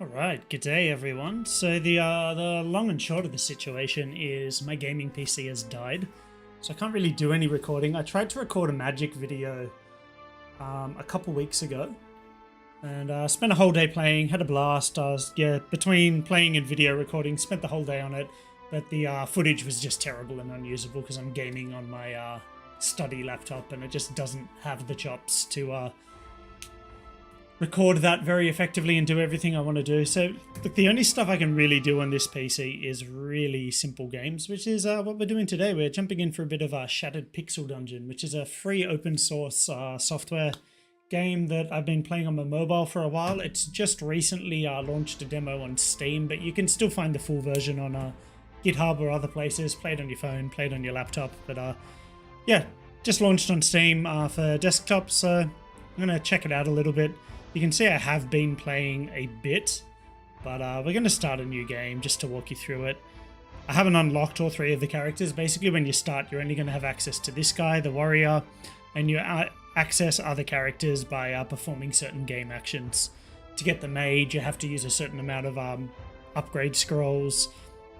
Alright, good day everyone. So the long and short of the situation is my gaming PC has died. So I can't really do any recording. I tried to record a magic video a couple weeks ago. And spent a whole day playing, had a blast. Between playing and video recording, spent the whole day on it. But the footage was just terrible and unusable because I'm gaming on my study laptop and it just doesn't have the chops to record that very effectively and do everything I want to do. So look, the only stuff I can really do on this PC is really simple games, which is what we're doing today. We're jumping in for a bit of a Shattered Pixel Dungeon, which is a free open source software game that I've been playing on my mobile for a while. It's just recently launched a demo on Steam, but you can still find the full version on GitHub or other places. Play it on your phone, play it on your laptop. But yeah, just launched on Steam for desktop, so I'm going to check it out a little bit. You can see I have been playing a bit, but we're going to start a new game just to walk you through it. I haven't unlocked all three of the characters. Basically, when you start, you're only going to have access to this guy, the warrior, and you access other characters by performing certain game actions. To get the mage, you have to use a certain amount of upgrade scrolls.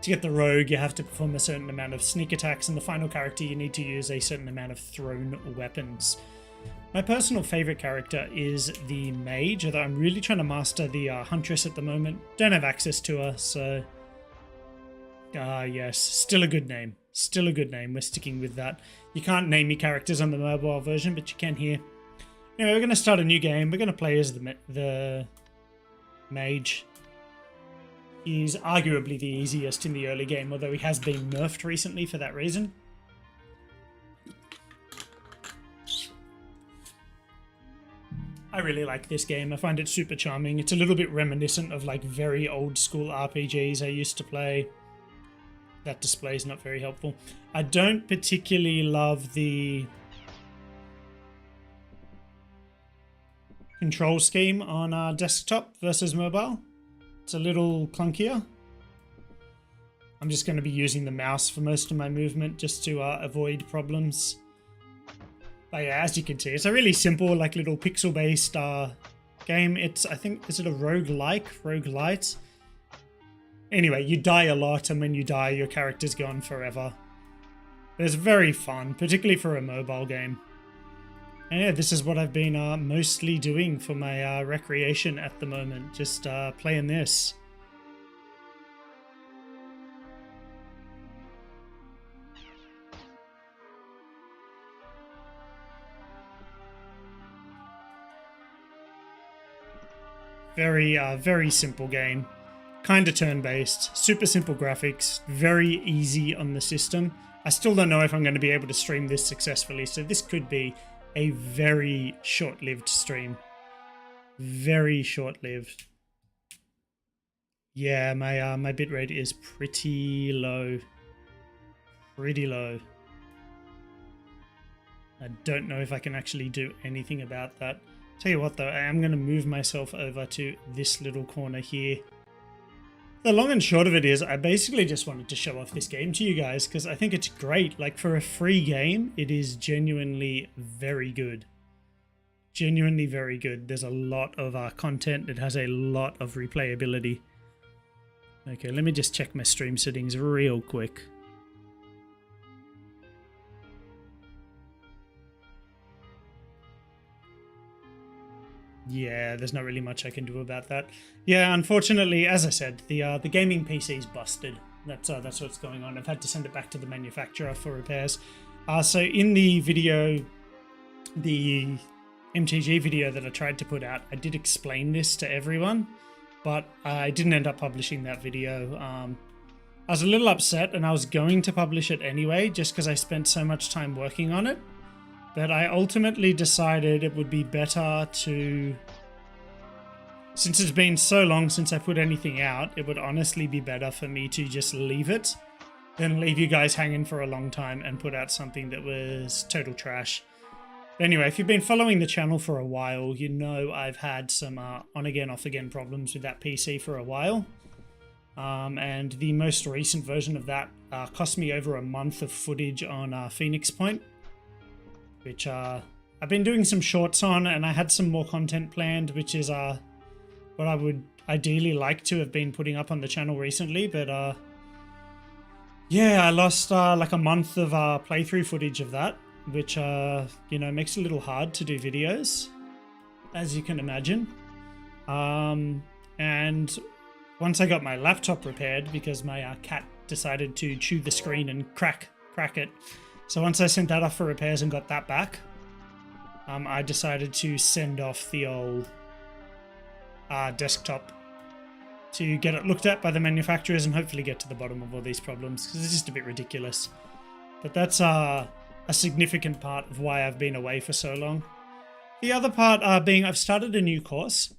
To get the rogue, you have to perform a certain amount of sneak attacks, and the final character, you need to use a certain amount of thrown weapons. My personal favorite character is the mage, although I'm really trying to master the huntress at the moment. Don't have access to her, so yes, still a good name. Still a good name. We're sticking with that. You can't name your characters on the mobile version, but you can here. Anyway, we're going to start a new game. We're going to play as the mage. He's arguably the easiest in the early game, although he has been nerfed recently for that reason. I really like this game. I find it super charming. It's a little bit reminiscent of like very old school RPGs I used to play. That display is not very helpful. I don't particularly love the control scheme on desktop versus mobile. It's a little clunkier. I'm just going to be using the mouse for most of my movement just to avoid problems. But yeah, as you can see, it's a really simple, like little pixel-based game. It's, I think, is it a roguelite? Anyway, you die a lot, and when you die, your character's gone forever. But it's very fun, particularly for a mobile game. And yeah, this is what I've been mostly doing for my recreation at the moment, just playing this. Very simple game. Kind of turn-based, super simple graphics, very easy on the system. I still don't know if I'm going to be able to stream this successfully, so this could be a very short-lived stream. Very short-lived. Yeah, my bitrate is pretty low. Pretty low. I don't know if I can actually do anything about that. Tell you what though, I am going to move myself over to this little corner here. The long and short of it is, I basically just wanted to show off this game to you guys because I think it's great. Like, for a free game, it is genuinely very good. Genuinely very good. There's a lot of content. It has a lot of replayability. Okay, let me just check my stream settings real quick. Yeah, there's not really much I can do about that. Yeah, unfortunately, as I said, the gaming PC is busted. That's what's going on. I've had to send it back to the manufacturer for repairs. So in the video, the MTG video that I tried to put out, I did explain this to everyone, but I didn't end up publishing that video. I was a little upset, and I was going to publish it anyway, just because I spent so much time working on it. But I ultimately decided it would be better to, since it's been so long since I put anything out, it would honestly be better for me to just leave it than leave you guys hanging for a long time and put out something that was total trash. But anyway, if you've been following the channel for a while, you know I've had some on-again, off-again problems with that PC for a while. And the most recent version of that cost me over a month of footage on Phoenix Point, which I've been doing some shorts on, and I had some more content planned, which is what I would ideally like to have been putting up on the channel recently, but yeah, I lost like a month of playthrough footage of that, which you know, makes it a little hard to do videos, as you can imagine. And once I got my laptop repaired, because my cat decided to chew the screen and crack it, so once I sent that off for repairs and got that back, I decided to send off the old desktop to get it looked at by the manufacturers and hopefully get to the bottom of all these problems, because it's just a bit ridiculous. But that's a significant part of why I've been away for so long. The other part being I've started a new course.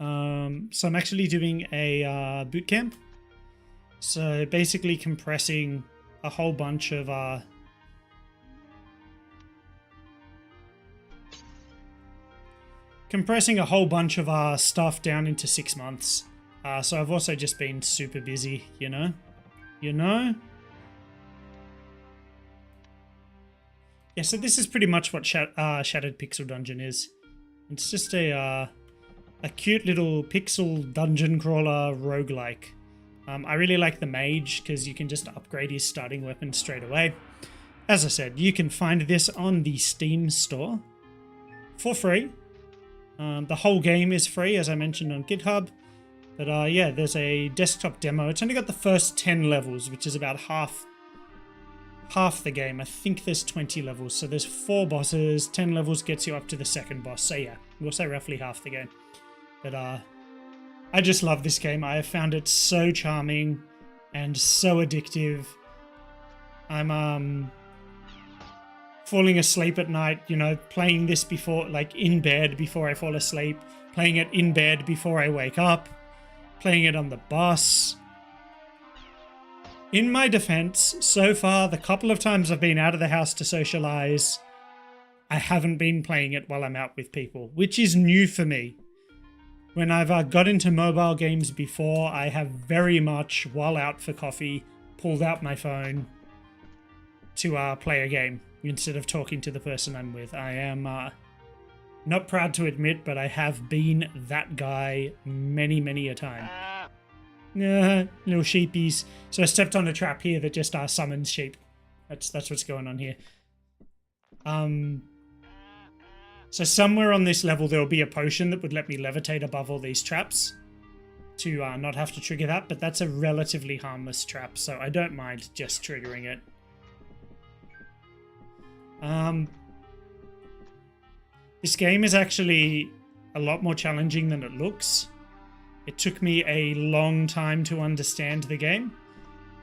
So I'm actually doing a boot camp. So basically compressing a whole bunch of stuff down into 6 months. So I've also just been super busy, you know? Yeah, so this is pretty much what Shattered Pixel Dungeon is. It's just a cute little pixel dungeon crawler roguelike. I really like the mage because you can just upgrade his starting weapon straight away. As I said, you can find this on the Steam store for free. The whole game is free, as I mentioned on GitHub. But yeah, there's a desktop demo. It's only got the first 10 levels, which is about half the game. I think there's 20 levels. So there's 4 bosses. 10 levels gets you up to the second boss. So yeah, we'll say roughly half the game. But I just love this game. I have found it so charming and so addictive. I'm falling asleep at night, you know, playing this before, like in bed before I fall asleep, playing it in bed before I wake up, playing it on the bus. In my defense, so far, the couple of times I've been out of the house to socialize, I haven't been playing it while I'm out with people, which is new for me. When I've got into mobile games before, I have very much, while out for coffee, pulled out my phone to play a game instead of talking to the person I'm with. I am not proud to admit, but I have been that guy many, many a time. Little sheepies. So I stepped on a trap here that just summons sheep. That's what's going on here. So somewhere on this level there will be a potion that would let me levitate above all these traps to not have to trigger that, but that's a relatively harmless trap, so I don't mind just triggering it. This game is actually a lot more challenging than it looks. It took me a long time to understand the game,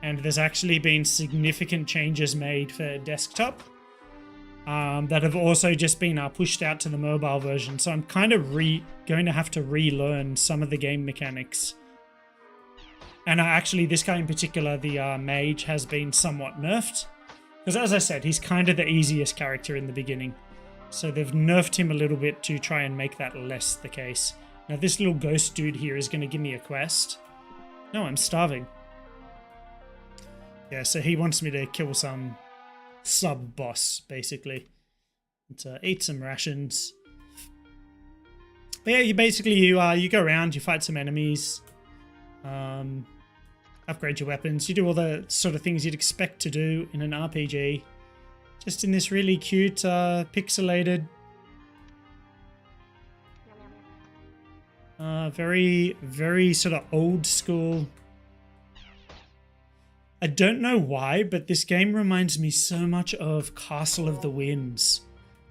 and there's actually been significant changes made for desktop that have also just been pushed out to the mobile version. So I'm kind of going to have to relearn some of the game mechanics. And actually, this guy in particular, the mage, has been somewhat nerfed. Because as I said, he's kind of the easiest character in the beginning. So they've nerfed him a little bit to try and make that less the case. Now this little ghost dude here is going to give me a quest. No, I'm starving. Yeah, so he wants me to kill some sub-boss, basically. To eat some rations. But yeah, you basically, you go around, you fight some enemies. Upgrade your weapons. You do all the sort of things you'd expect to do in an RPG. Just in this really cute, pixelated, very, very sort of old school. I don't know why, but this game reminds me so much of Castle of the Winds.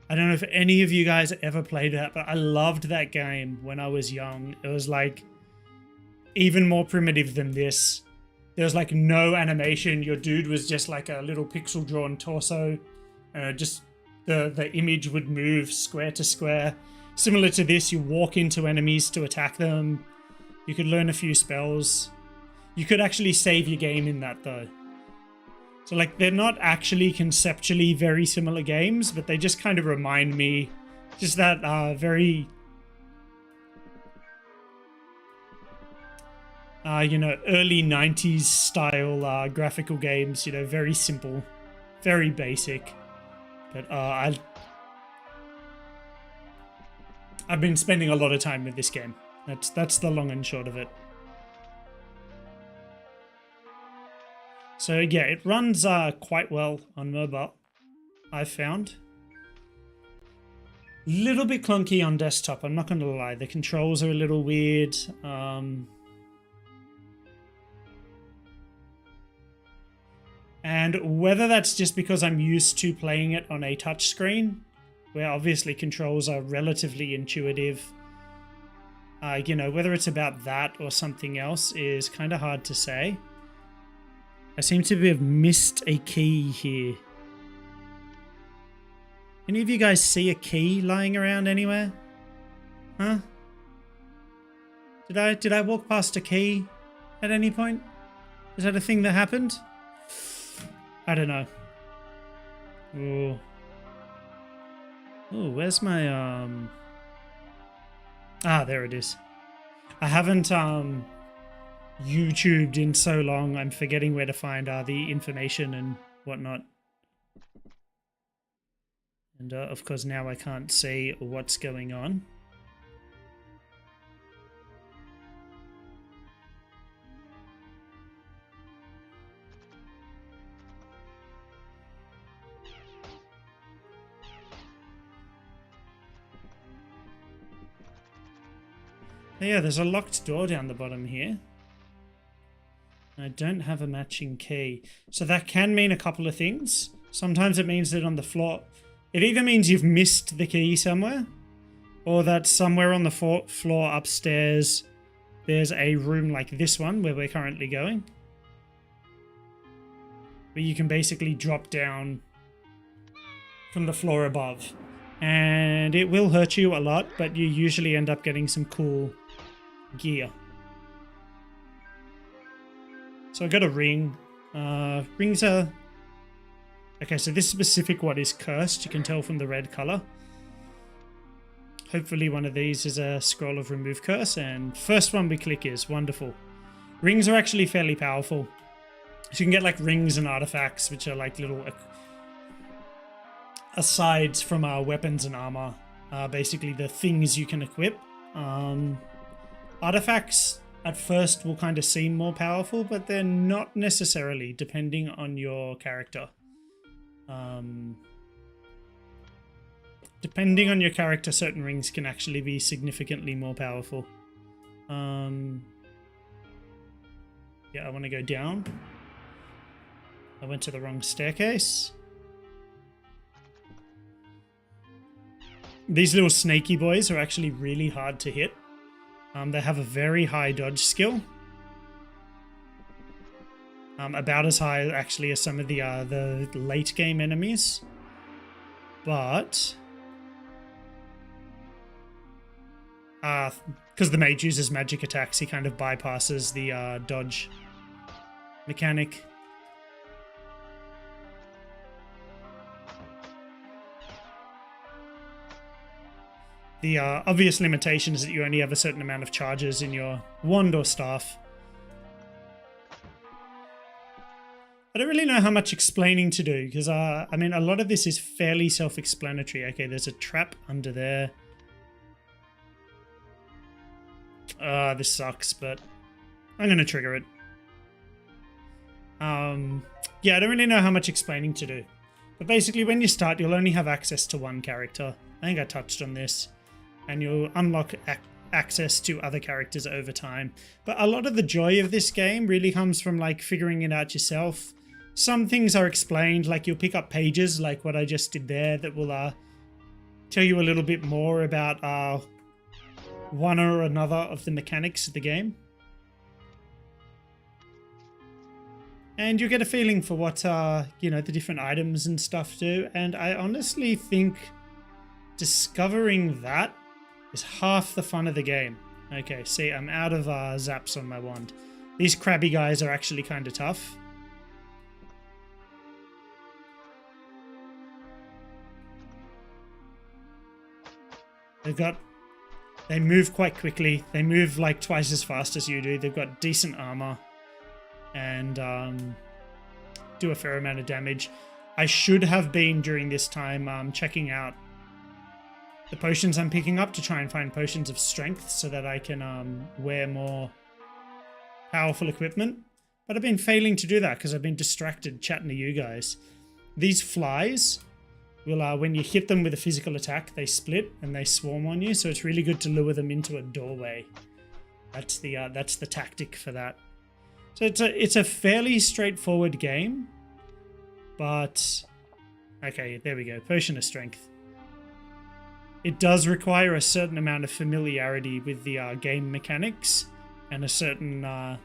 I don't know if any of you guys ever played that, but I loved that game when I was young. It was like even more primitive than this. There was like no animation. Your dude was just like a little pixel drawn torso. Just the image would move square to square. Similar to this, you walk into enemies to attack them. You could learn a few spells. You could actually save your game in that though. So like they're not actually conceptually very similar games, but they just kind of remind me just that very you know, early 90s style graphical games, you know, very simple, very basic. But I've been spending a lot of time with this game. That's the long and short of it. So yeah, it runs quite well on mobile, I've found. Little bit clunky on desktop, I'm not going to lie. The controls are a little weird. And whether that's just because I'm used to playing it on a touchscreen, where obviously controls are relatively intuitive, you know, whether it's about that or something else is kind of hard to say. I seem to have missed a key here. Any of you guys see a key lying around anywhere? Huh? Did I walk past a key at any point? Is that a thing that happened? I don't know. Ooh. Ooh, where's my Ah, there it is. I haven't YouTubed in so long, I'm forgetting where to find the information and whatnot. And of course now I can't see what's going on. Yeah, there's a locked door down the bottom here. I don't have a matching key. So that can mean a couple of things. Sometimes it means that on the floor... It either means you've missed the key somewhere, or that somewhere on the floor upstairs there's a room like this one where we're currently going, where you can basically drop down from the floor above. And it will hurt you a lot, but you usually end up getting some cool gear. So I got a ring. Rings are... Okay, so this specific one is cursed. You can tell from the red color. Hopefully one of these is a scroll of remove curse, and first one we click is wonderful. Rings are actually fairly powerful. So you can get like rings and artifacts, which are like little asides from our weapons and armor. Basically the things you can equip. Artifacts at first will kind of seem more powerful, but they're not necessarily, depending on your character. Depending on your character, certain rings can actually be significantly more powerful. Yeah, I want to go down. I went to the wrong staircase. These little snaky boys are actually really hard to hit. They have a very high dodge skill. About as high actually as some of the late game enemies. But because the mage uses magic attacks, he kind of bypasses the dodge mechanic. The obvious limitation is that you only have a certain amount of charges in your wand or staff. I don't really know how much explaining to do, because, I mean, a lot of this is fairly self-explanatory. Okay, there's a trap under there. This sucks, but I'm going to trigger it. Yeah, I don't really know how much explaining to do. But basically, when you start, you'll only have access to one character. I think I touched on this. And you'll unlock access to other characters over time. But a lot of the joy of this game really comes from, like, figuring it out yourself. Some things are explained, like you'll pick up pages like what I just did there that will tell you a little bit more about one or another of the mechanics of the game. And you'll get a feeling for what, you know, the different items and stuff do. And I honestly think discovering that is half the fun of the game. Okay, see, I'm out of zaps on my wand. These crabby guys are actually kind of tough. They move quite quickly. They move like twice as fast as you do. They've got decent armor and do a fair amount of damage. I should have been, during this time, checking out the potions I'm picking up to try and find potions of strength so that I can wear more powerful equipment. But I've been failing to do that because I've been distracted chatting to you guys. These flies will, when you hit them with a physical attack, they split and they swarm on you. So it's really good to lure them into a doorway. That's the tactic for that. So it's a fairly straightforward game, but okay, there we go. Potion of strength. It does require a certain amount of familiarity with the game mechanics and a certain,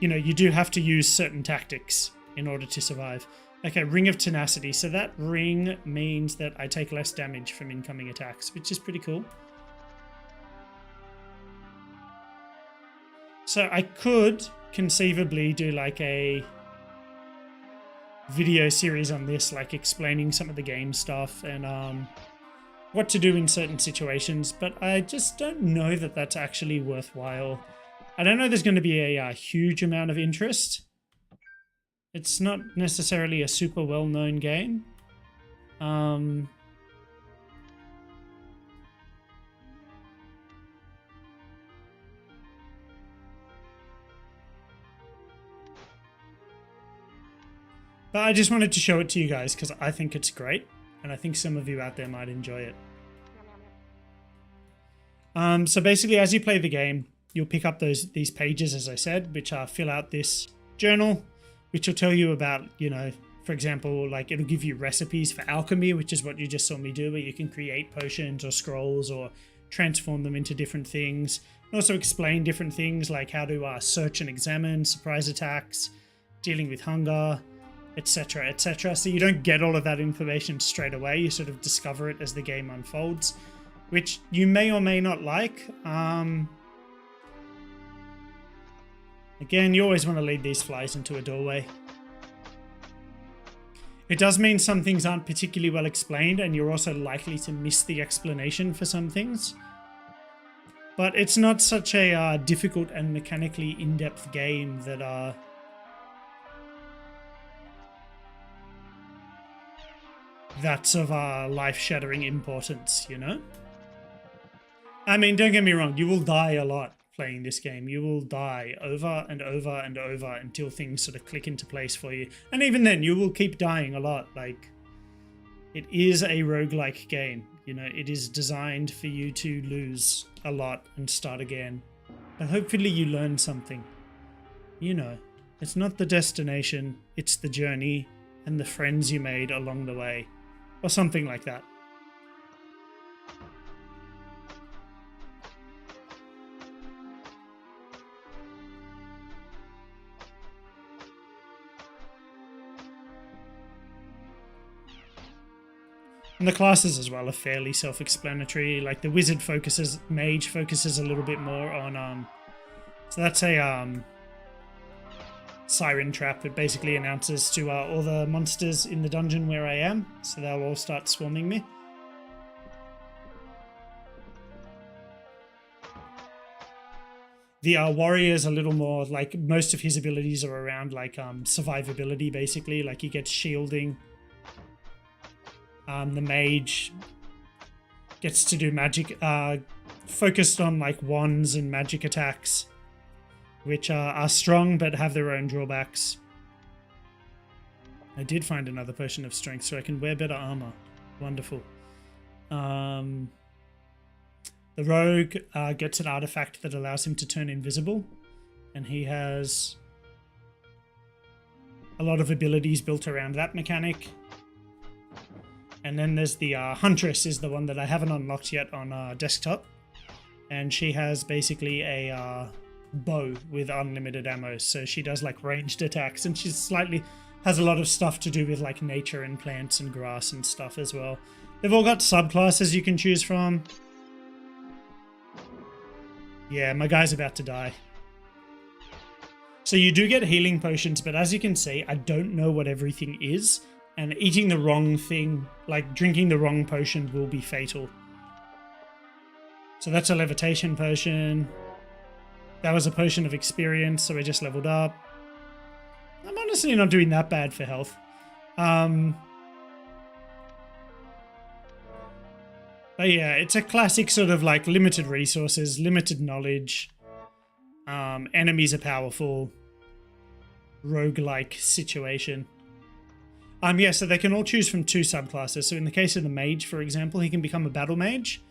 you do have to use certain tactics in order to survive. Okay, Ring of Tenacity. So that ring means that I take less damage from incoming attacks, which is pretty cool. So I could conceivably do like a video series on this, like explaining some of the game stuff and what to do in certain situations, but I just don't know that that's actually worthwhile. I don't know there's going to be a huge amount of interest. It's not necessarily a super well-known game. But I just wanted to show it to you guys because I think it's great, and I think some of you out there might enjoy it. So basically, as you play the game, you'll pick up these pages, as I said, which fill out this journal, which will tell you about, for example, like it'll give you recipes for alchemy, which is what you just saw me do, where you can create potions or scrolls or transform them into different things. And also explain different things like how to search and examine, surprise attacks, dealing with hunger, etc., etc. So you don't get all of that information straight away. You sort of discover it as the game unfolds, which you may or may not like. Again, you always want to lead these flies into a doorway. It does mean some things aren't particularly well explained, and you're also likely to miss the explanation for some things. But it's not such a difficult and mechanically in-depth game that that's of life-shattering importance, I mean, don't get me wrong, you will die a lot playing this game. You will die over and over and over until things sort of click into place for you. And even then, you will keep dying a lot. Like, it is a roguelike game. It is designed for you to lose a lot and start again. But hopefully you learn something. It's not the destination, it's the journey and the friends you made along the way. Or something like that. And the classes as well are fairly self-explanatory. Like the mage focuses a little bit more on, so that's a siren trap. It basically announces to all the monsters in the dungeon where I am, so they'll all start swarming me. The warrior's a little more like, most of his abilities are around like survivability, basically. Like he gets shielding. The mage gets to do magic, focused on like wands and magic attacks, which are strong but have their own drawbacks. I did find another potion of strength, so I can wear better armor. Wonderful. The rogue gets an artifact that allows him to turn invisible, and he has a lot of abilities built around that mechanic. And then there's the Huntress, is the one that I haven't unlocked yet on desktop. And she has basically a bow with unlimited ammo. So she does like ranged attacks, and she has a lot of stuff to do with like nature and plants and grass and stuff as well. They've all got subclasses you can choose from. Yeah, my guy's about to die. So you do get healing potions, but as you can see, I don't know what everything is. And eating the wrong thing, like drinking the wrong potion, will be fatal. So that's a levitation potion. That was a potion of experience, so I just leveled up. I'm honestly not doing that bad for health. But yeah, it's a classic sort of like limited resources, limited knowledge, enemies are powerful, roguelike situation. Yeah, so they can all choose from 2 subclasses. So in the case of the mage, for example, he can become a battle mage,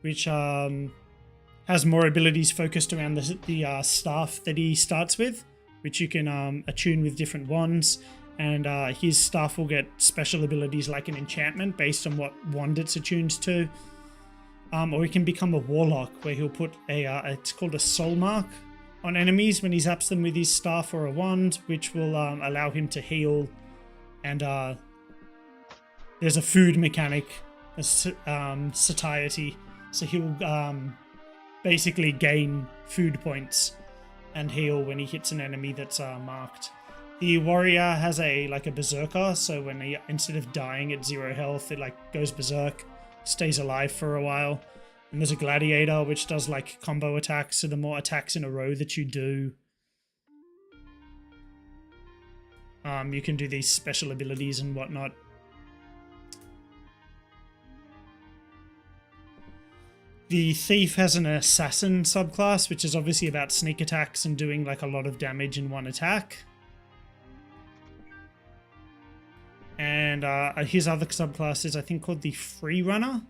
which has more abilities focused around the staff that he starts with, which you can attune with different wands. And his staff will get special abilities like an enchantment based on what wand it's attuned to. Or he can become a warlock, where he'll put it's called a soul mark on enemies when he zaps them with his staff or a wand, which will allow him to heal. And there's a food mechanic, a satiety, so he'll basically gain food points and heal when he hits an enemy that's marked. The warrior has a berserker, so when he, instead of dying at 0 health, it like goes berserk, stays alive for a while. And there's a gladiator, which does like combo attacks, so the more attacks in a row that you do, you can do these special abilities and whatnot. The thief has an assassin subclass, which is obviously about sneak attacks and doing like a lot of damage in one attack. And his other subclass is, I think, called the Free Runner,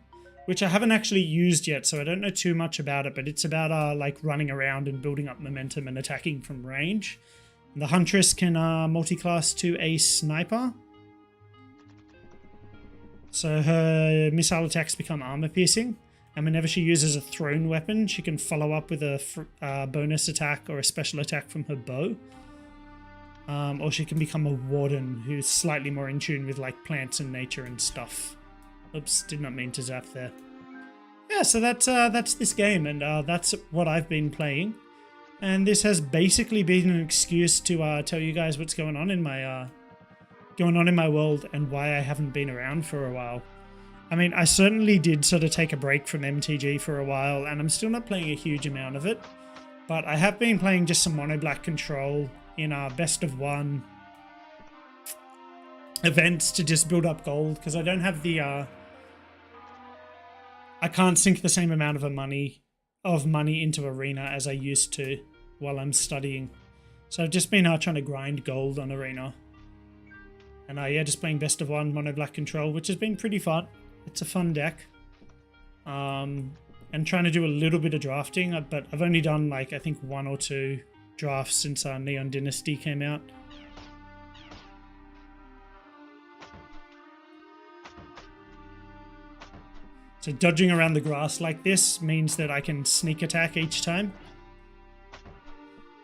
which I haven't actually used yet, so I don't know too much about it, but it's about like running around and building up momentum and attacking from range. And the Huntress can multi-class to a Sniper. So her missile attacks become armor piercing, and whenever she uses a thrown weapon, she can follow up with a bonus attack or a special attack from her bow. Or she can become a warden, who's slightly more in tune with like plants and nature and stuff. Oops, did not mean to zap there. Yeah, so that's this game, and that's what I've been playing. And this has basically been an excuse to tell you guys what's going on in my world and why I haven't been around for a while. I mean, I certainly did sort of take a break from MTG for a while, and I'm still not playing a huge amount of it. But I have been playing just some mono black control in best of 1 events to just build up gold, because I don't have the I can't sink the same amount of money into Arena as I used to while I'm studying. So I've just been trying to grind gold on Arena. And yeah, just playing best of 1 mono black control, which has been pretty fun. It's a fun deck. And trying to do a little bit of drafting, but I've only done like I think 1 or 2 drafts since Neon Dynasty came out. So dodging around the grass like this means that I can sneak attack each time.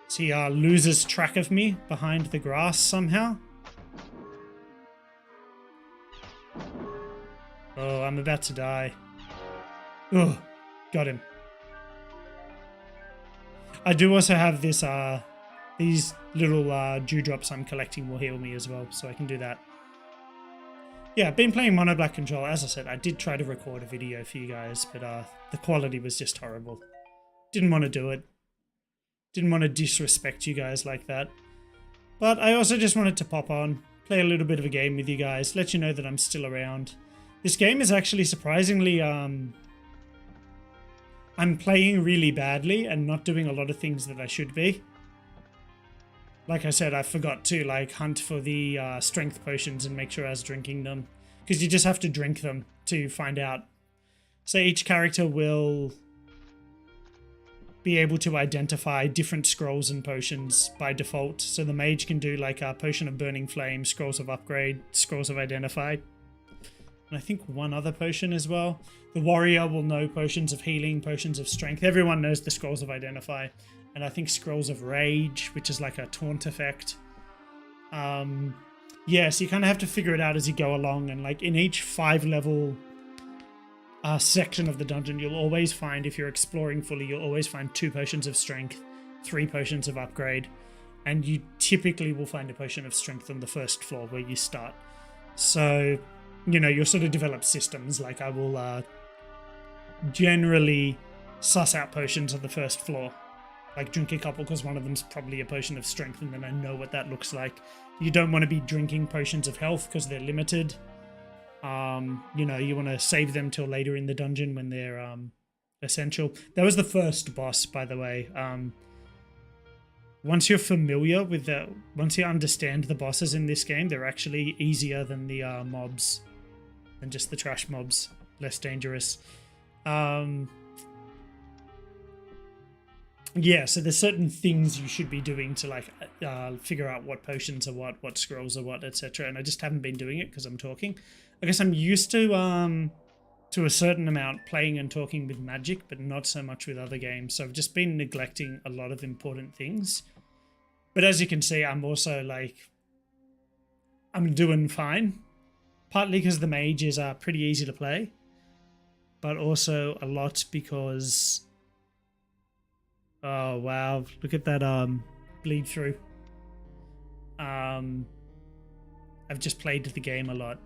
So he loses track of me behind the grass somehow. Oh, I'm about to die. Oh, got him. I do also have this, these little dewdrops I'm collecting will heal me as well, so I can do that. Yeah, I've been playing mono black control. As I said, I did try to record a video for you guys, but the quality was just horrible. Didn't want to do it. Didn't want to disrespect you guys like that. But I also just wanted to pop on, play a little bit of a game with you guys, let you know that I'm still around. This game is actually surprisingly, I'm playing really badly and not doing a lot of things that I should be. Like I said, I forgot to like hunt for the strength potions and make sure I was drinking them, because you just have to drink them to find out. So each character will be able to identify different scrolls and potions by default. So the mage can do like a potion of burning flame, scrolls of upgrade, scrolls of identify, and I think 1 other potion as well. The warrior will know potions of healing, potions of strength. Everyone knows the scrolls of identify. And I think scrolls of rage, which is like a taunt effect. Yeah, so you kind of have to figure it out as you go along. And like in each 5-level section of the dungeon, you'll always find, if you're exploring fully, you'll always find 2 potions of strength, 3 potions of upgrade. And you typically will find a potion of strength on the first floor where you start. So, you know, you'll sort of develop systems. Like I will generally suss out potions on the first floor. Like drink a couple because one of them's probably a potion of strength, and then I know what that looks like. You don't want to be drinking potions of health because they're limited. You know, you want to save them till later in the dungeon when they're essential. That was the first boss, by the way. Once you're familiar with once you understand the bosses in this game, they're actually easier than the mobs, than just the trash mobs, less dangerous. Yeah, so there's certain things you should be doing to like figure out what potions are what scrolls are what, etc. And I just haven't been doing it because I'm talking. I guess I'm used to a certain amount playing and talking with Magic, but not so much with other games. So I've just been neglecting a lot of important things. But as you can see, I'm also like, I'm doing fine. Partly because the mage is pretty easy to play, but also a lot because, oh wow, look at that bleed through. I've just played the game a lot.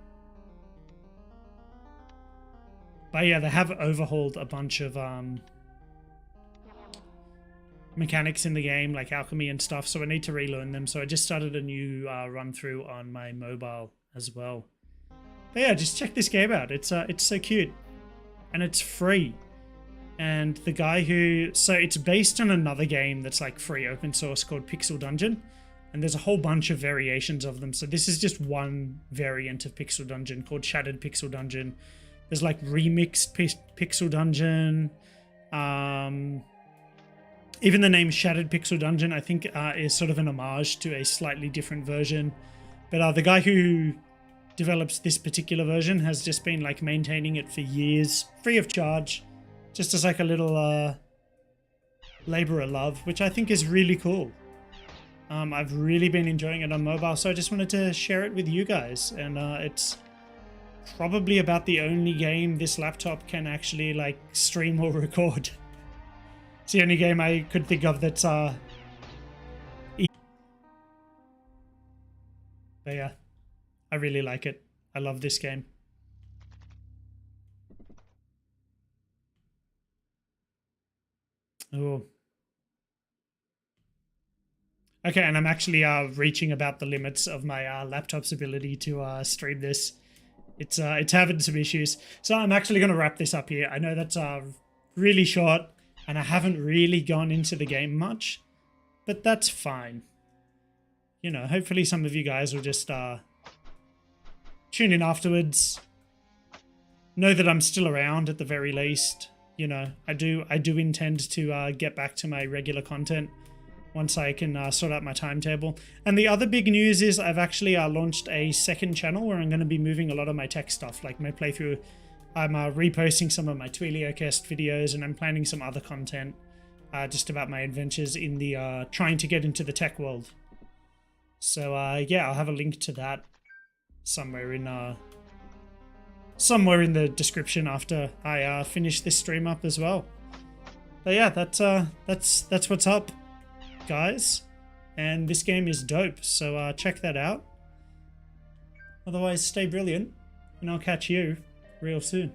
But yeah, they have overhauled a bunch of mechanics in the game, like alchemy and stuff, so I need to relearn them. So I just started a new run through on my mobile as well. But yeah, just check this game out. It's so cute, and it's free. And the guy who, so it's based on another game that's like free open source called Pixel Dungeon, and there's a whole bunch of variations of them. So this is just one variant of Pixel Dungeon called Shattered Pixel Dungeon. There's like remixed Pixel Dungeon. Even the name Shattered Pixel Dungeon, I think, is sort of an homage to a slightly different version. But the guy who develops this particular version has just been like maintaining it for years, free of charge, just as like a little labor of love, which I think is really cool. I've really been enjoying it on mobile, so I just wanted to share it with you guys. And it's probably about the only game this laptop can actually like stream or record. It's the only game I could think of that's but yeah, I really like it. I love this game. Oh. Okay, and I'm actually reaching about the limits of my laptop's ability to stream this. It's having some issues. So I'm actually going to wrap this up here. I know that's really short, and I haven't really gone into the game much, but that's fine. You know, hopefully some of you guys will just tune in afterwards. Know that I'm still around at the very least. You know, I do intend to get back to my regular content once I can sort out my timetable. And the other big news is I've actually launched a second channel where I'm going to be moving a lot of my tech stuff, like my playthrough. I'm reposting some of my TwilioCast videos, and I'm planning some other content just about my adventures in the trying to get into the tech world. So yeah, I'll have a link to that somewhere in the description after I finish this stream up as well. But yeah, that's what's up, guys, and this game is dope, so check that out. Otherwise, stay brilliant, and I'll catch you real soon.